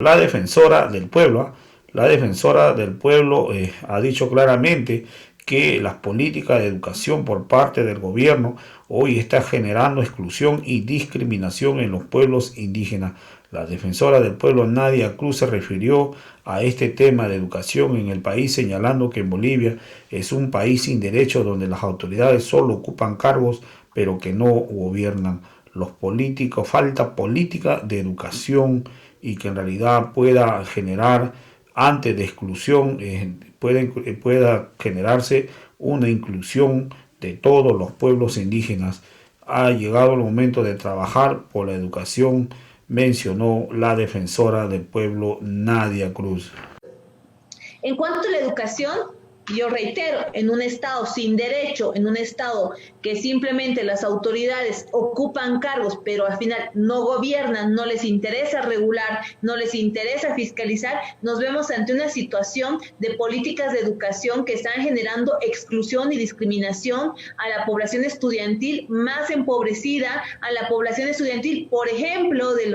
La defensora del pueblo, la defensora del pueblo ha dicho claramente que las políticas de educación por parte del gobierno hoy está generando exclusión y discriminación en los pueblos indígenas. La defensora del pueblo Nadia Cruz se refirió a este tema de educación en el país, señalando que en Bolivia es un país sin derechos donde las autoridades solo ocupan cargos pero que no gobiernan. Los políticos, falta política de educación y que en realidad pueda generar antes de exclusión, pueda generarse una inclusión de todos los pueblos indígenas. Ha llegado el momento de trabajar por la educación, mencionó la defensora del pueblo Nadia Cruz. En cuanto a la educación, yo reitero, en un Estado sin derecho, en un Estado que simplemente las autoridades ocupan cargos, pero al final no gobiernan, no les interesa regular, no les interesa fiscalizar, nos vemos ante una situación de políticas de educación que están generando exclusión y discriminación a la población estudiantil más empobrecida, a la población estudiantil, por ejemplo, de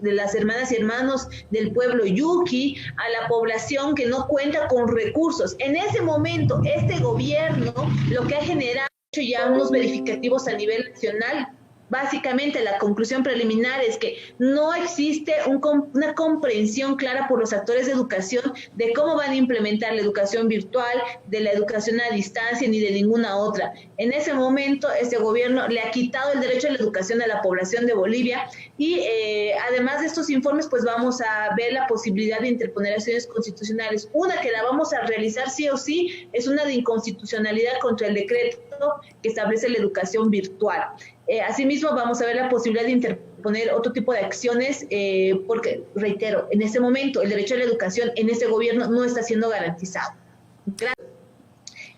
las hermanas y hermanos del pueblo Yuki, a la población que no cuenta con recursos. En ese momento, este gobierno lo que ha generado ya unos verificativos a nivel nacional. Básicamente la conclusión preliminar es que no existe una comprensión clara por los actores de educación de cómo van a implementar la educación virtual, de la educación a distancia, ni de ninguna otra. En ese momento, este gobierno le ha quitado el derecho a la educación a la población de Bolivia y además de estos informes, pues vamos a ver la posibilidad de interponer acciones constitucionales. Una que la vamos a realizar sí o sí es una de inconstitucionalidad contra el decreto que establece la educación virtual. Asimismo, vamos a ver la posibilidad de interponer otro tipo de acciones, porque, reitero, en este momento el derecho a la educación en este gobierno no está siendo garantizado.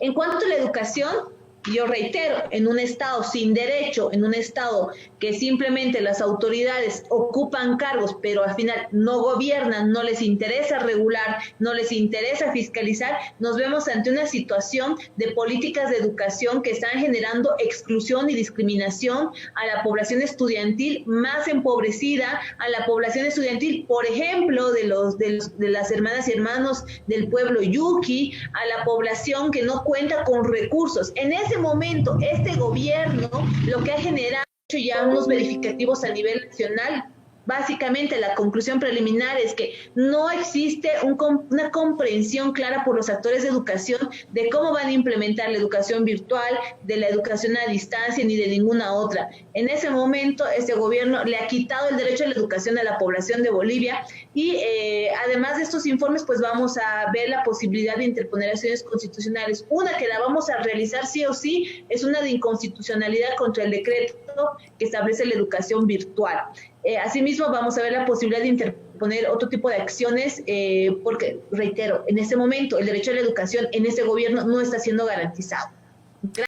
En cuanto a la educación, yo reitero, en un Estado sin derecho, en un Estado que simplemente las autoridades ocupan cargos, pero al final no gobiernan, no les interesa regular, no les interesa fiscalizar, nos vemos ante una situación de políticas de educación que están generando exclusión y discriminación a la población estudiantil más empobrecida, a la población estudiantil, por ejemplo, de las hermanas y hermanos del pueblo Yuki, a la población que no cuenta con recursos. En ese momento, este gobierno lo que ha generado ya unos verificativos a nivel nacional. Básicamente la conclusión preliminar es que no existe una comprensión clara por los actores de educación de cómo van a implementar la educación virtual, de la educación a distancia, ni de ninguna otra. En ese momento, este gobierno le ha quitado el derecho a la educación a la población de Bolivia y además de estos informes, pues vamos a ver la posibilidad de interponer acciones constitucionales. Una que la vamos a realizar sí o sí es una de inconstitucionalidad contra el decreto que establece la educación virtual. Asimismo, vamos a ver la posibilidad de interponer otro tipo de acciones, porque, reitero, en este momento el derecho a la educación en este gobierno no está siendo garantizado.